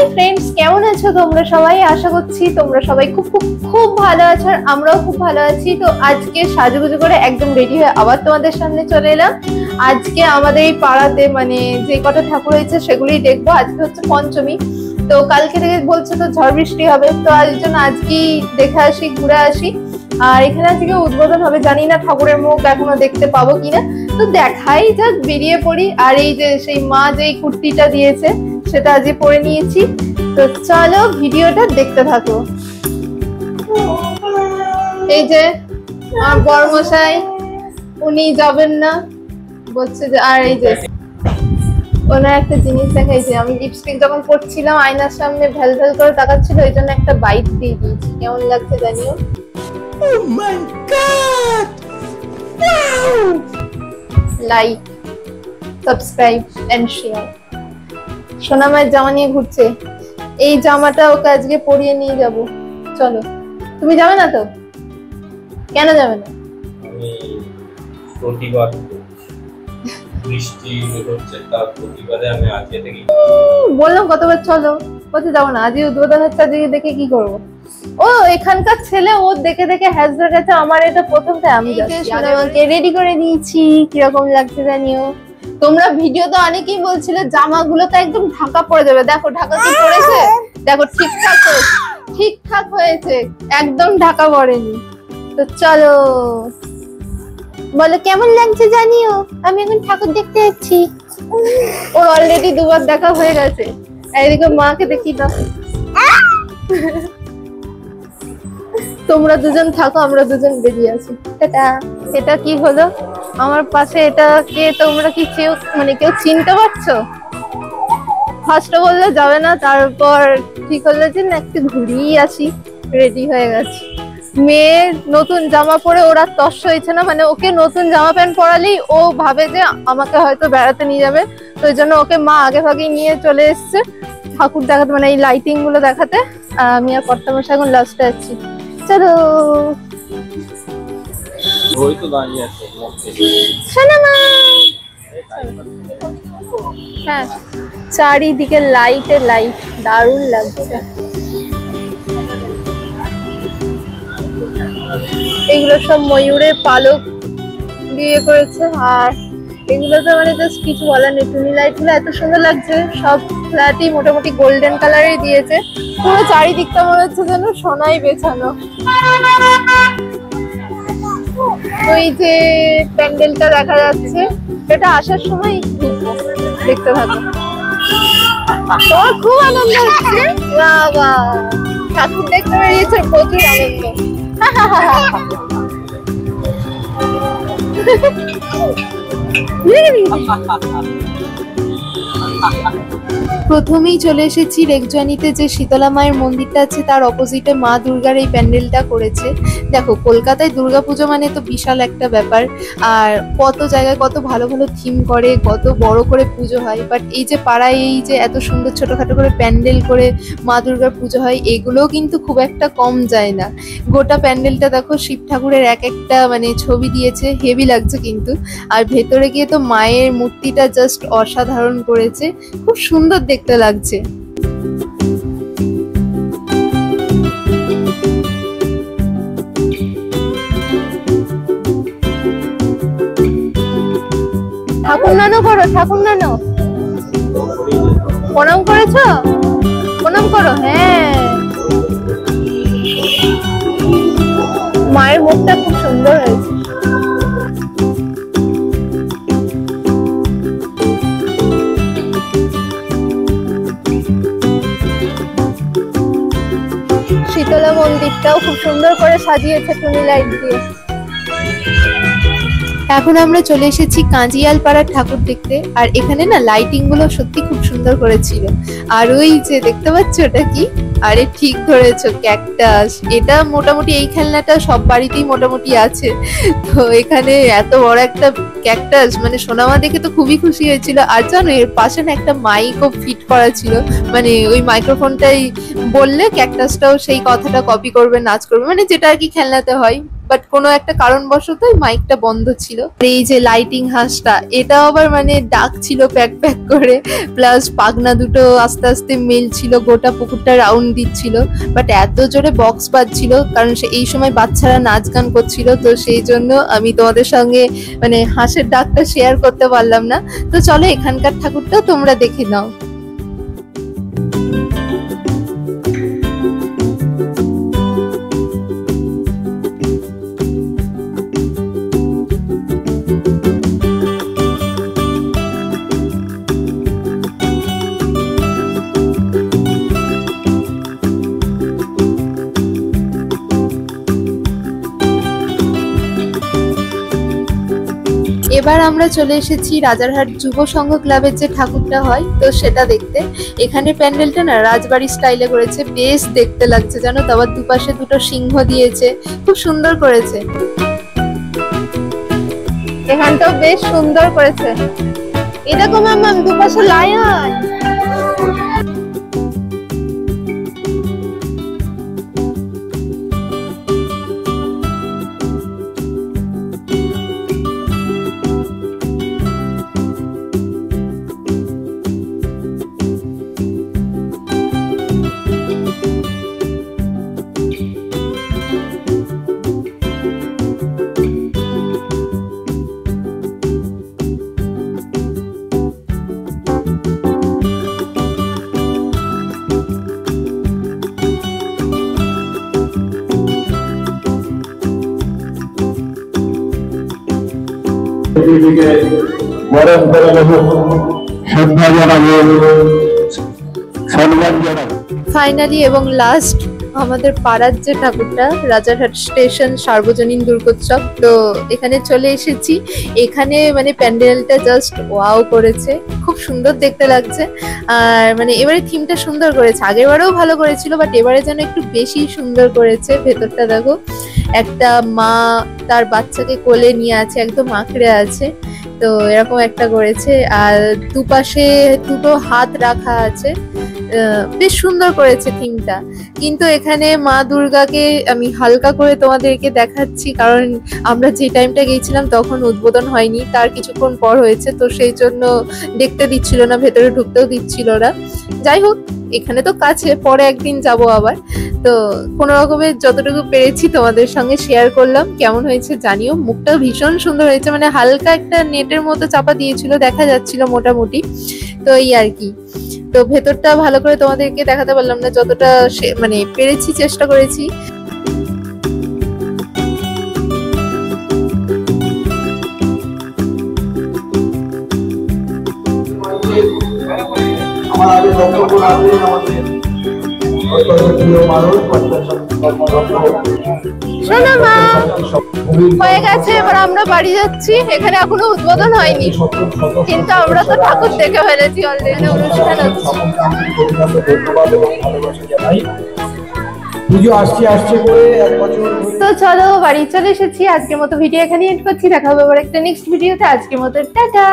Hi friends, কেমন আছো তোমরা সবাই? আশা করছি তোমরা সবাই খুব খুব খুব ভালো আছো, আর আমরাও খুব ভালো আছি। তো আজকে সাজুগুজু করে একদম রেডি হয়ে আবার তোমাদের সামনে চলে এলাম। আজকে আমাদের এই পাড়াতে মানে যে কটা ঠাকুর হয়েছে সেগুলোই দেখবো। আজকে হচ্ছে পঞ্চমী, তো কালকে থেকে বলছে তো ঝড় বৃষ্টি হবে, তো আজ জন্য আজকেই দেখে আসি, ঘুরে আসি। আর এখানে আজকে উদ্বোধন হবে, জানি না ঠাকুরের মুখ এখনো দেখতে পাবো কিনা, তো দেখাই যাক, বেরিয়ে পড়ি। আর এই যে সেই মা যে কুর্তিটা দিয়েছে সেটা আজকে পরে নিয়েছি, তো চলো ভিডিওটা দেখতে থাকো। এই যে আমার বড়মশাই, উনি যাবেন না বলছে যে, আর এই যে ওনার একটা জিনিস দেখাইছে, আমি লিপস্টিক যখন পরছিলাম আয়নার সামনে ভ্যাল ভ্যাল করে তাকাচ্ছিল, এই জন্য একটা বাইট দিয়ে দিয়েছি। কেমন লাগছে জানিও। Oh my God! Wow! Like, subscribe and share. সোনামায়ের জামা নিয়ে ঘুরছে, এই জামাটা ওকে আজকে পরিয়ে নিয়ে যাব। চলো। তুমি যাবে না তো? কেন যাবে না? আমি প্রতিবার বৃষ্টি হচ্ছে, তার প্রতিবারে আমি আজকে থেকে বললাম কতবার চলো, কোথায় যাবো না। আজকে উদ্বোধন হচ্ছে, আজকে দেখে কি করবো? ও এখানকার ছেলে, ও দেখে দেখে হ্যাজরা গেছে। আমার এটা প্রথমটা আমি যাচ্ছি, রেডি করে দিয়েছি। কিরকম লাগছে জানিও। তোমরা ভিডিওতে অনেকেই বলছিলে জামাগুলো তো একদম ঢাকা পড়ে যাবে, দেখো ঢাকা কি পড়েছে, দেখো ঠিকঠাক হয়েছে, একদম ঢাকা পড়েনি। তো চলো, বলো কেমন লাগছে জানিও। আমি এখন ঠাকুর দেখতে যাচ্ছি। ওর অলরেডি দুবার দেখা হয়ে গেছে। এইদিকে মাকে দেখি দাও। তোমরা দুজন থাকো, আমরা দুজন বেরিয়ে আসি। এটা কি হলো আমার পাশে? এটা কে? তোমরা কি কেউ চিনতে পারছো? ফার্স্ট বললে যাবে না, তারপর ঠিক হলো যে না একটু ঘুরিয়ে আসি। রেডি হয়ে গেছে। মেয়ে নতুন জামা পরে ওরা তস হয়েছে না, মানে ওকে নতুন জামা প্যান্ট পরালেই ও ভাবে যে আমাকে হয়তো বেড়াতে নিয়ে যাবে, তো ওই জন্য ওকে মা আগে ভাগে নিয়ে চলে এসছে ঠাকুর দেখাতে, মানে এই লাইটিং গুলো দেখাতে। আমি আর কর্তামশাই এখন লাস্টে আছি। চলো। ওই তো দাঁড়িয়ে আছে সোনামা। হ্যাঁ, চারিদিকে লাইটে লাইট, দারুণ লাগছে। এগুলো সব ময়ূরের পালক দিয়ে করেছে, আর এগুলো তো মানে জাস্ট কিছু বলার নেই। টুনি লাইট গুলো এত সুন্দর লাগছে, সব ফ্ল্যাটই মোটামুটি গোল্ডেন কালারের দিয়েছে। পুরো চারিদিকটা মনে হচ্ছে যেন সোনাই বেছানো। ওই যে প্যান্ডেলটা দেখা যাচ্ছে, এটা আসার সময় দেখতে থাকো। তোমার খুব আনন্দ হচ্ছে, বাবা ঠাকুর দেখতে বেরিয়েছে, প্রচুর আনন্দ। প্রথমেই চলে এসেছি রেকজনিতে, যে শীতলা মায়ের মন্দিরটা আছে তার অপোজিটে মা দুর্গার এই প্যান্ডেলটা করেছে। দেখো কলকাতায় দুর্গাপুজো মানে তো বিশাল একটা ব্যাপার, আর কত জায়গায় কত ভালো ভালো থিম করে, কত বড় করে পুজো হয়। বাট এই যে পাড়ায় এই যে এত সুন্দর ছোটখাটো করে প্যান্ডেল করে মা দুর্গার পুজো হয়, এগুলোও কিন্তু খুব একটা কম যায় না। গোটা প্যান্ডেলটা দেখো শিব ঠাকুরের এক একটা মানে ছবি দিয়েছে, হেভি লাগছে কিন্তু। আর ভেতরে গিয়ে তো মায়ের মূর্তিটা জাস্ট অসাধারণ করেছে, খুব সুন্দর দেখতে লাগছে। ঠাকুর নানো করো, ঠাকুর নানো। প্রণাম করেছো? প্রণাম করো। হ্যাঁ, মায়ের মুখটা খুব সুন্দর হয়েছে। শীতলা মন্দিরটাও খুব সুন্দর করে সাজিয়েছে টুনি লাইট দিয়ে। এখন আমরা চলে এসেছি কাঁজিয়াল পাড়ার ঠাকুর দেখতে, আর এখানে না লাইটিং গুলো সত্যি খুব সুন্দর করেছিল। আর ওই যে দেখতে পাচ্ছ ওটা কি? আরে ঠিক ধরেছো, ক্যাকটাস। এটা মোটামুটি এই খেলনাটা সব বাড়িতেই মোটামুটি আছে। তো এখানে এত বড় একটা ক্যাকটাস, মানে সোনামা দেখে তো খুবই খুশি হয়েছিল। আর জানো এর পাশে না একটা মাইকও ফিট করা ছিল, মানে ওই মাইক্রোফোনটাই বললে ক্যাকটাসটাও সেই কথাটা কপি করবে, নাচ করবে, মানে যেটা আর কি খেলনাতে হয়। বাট কোনো একটা কারণবশতই মাইকটা বন্ধ ছিল। এই যে লাইটিং হাঁসটা, এটাও আবার মানে ডাক ছিল প্যাক প্যাক করে, প্লাস পাখনা দুটো আস্তে আস্তে মেলছিল, গোটা পুকুরটা রাউন্ড দিচ্ছিল। বাট এত জোরে বক্স বাজছিল, কারণ এই সময় বাচ্চারা নাচ গান করছিল, তো সেই জন্য আমি তোমাদের সঙ্গে মানে হাঁসের ডাকটা শেয়ার করতে পারলাম না। তো চলো এখানকার ঠাকুরটাও তোমরা দেখে নাও। এবার আমরা চলে এসেছি রাজারহাট যুব সংঘ ক্লাবের যে ঠাকুরটা হয়, তো সেটা দেখতে। এখানে প্যান্ডেলটা না রাজবাড়ি স্টাইলে করেছে, বেশ দেখতে লাগছে জানো তো। আবার দুপাশে দুটো সিংহ দিয়েছে, খুব সুন্দর করেছে। এখানটাও বেশ সুন্দর করেছে। এরকম আমার দুপাশে লায়ন। ফাইনালি এবং লাস্ট আমাদের পাড়ার যে ঠাকুরটা, রাজারহাট স্টেশন সার্বজনীন দুর্গোৎসব, তো এখানে চলে এসেছি। এখানে মানে প্যান্ডেলটা জাস্ট ওয়াও করেছে, খুব সুন্দর দেখতে লাগছে। আর মানে এবারে থিমটা সুন্দর করেছে, আগের বারেও ভালো করেছিল, বাট এবারে যেন একটু বেশি সুন্দর করেছে। ভেতরটা দেখো, একটা মা তার বাচ্চাকে কোলে নিয়ে আছে, একদম আঁকড়ে আছে, তো এরকম একটা করেছে। আর দুপাশে দুটো হাত রাখা আছে, বেশ সুন্দর করেছে থিমটা। কিন্তু এখানে মা দুর্গাকে আমি হালকা করে তোমাদেরকে দেখাচ্ছি, কারণ আমরা যে টাইমটা গিয়েছিলাম তখন উদ্বোধন হয়নি, তার কিছুক্ষণ পর হয়েছে, তো সেই জন্য দেখতে দিচ্ছিল না, ভেতরে ঢুকতেও দিচ্ছিল না। যাই হোক, এখানে তো কাছে, পরে একদিন যাব আবার। তো কোনো রকমের যতটুকু পেরেছি তোমাদের সঙ্গে শেয়ার করলাম। কেমন হয়েছে জানিও। মুখটাও ভীষণ সুন্দর হয়েছে, মানে হালকা একটা নেটের মতো চাপা দিয়েছিল, দেখা যাচ্ছিল মোটামুটি, তো এই আর কি। তো ভেতরটা ভালো করে তোমাদেরকে দেখাতে পারলাম না, যতটা মানে পেরেছি চেষ্টা করেছি। শোনো মা, হয়ে গেছে, এবার আমরা বাড়ি যাচ্ছি। এখানে এখনো উদ্বোধন হয়নি, কিন্তু আমরা তো ঠাকুর দেখে ফেলেছি অলরেডি, অনুষ্ঠান হচ্ছে। তো চলো বাড়ি চলে এসেছি। আজকের মতো ভিডিও এখানে এন্ড করছি, দেখা হবে আবার একটা নেক্সট ভিডিওতে। আজকের মতো টাটা।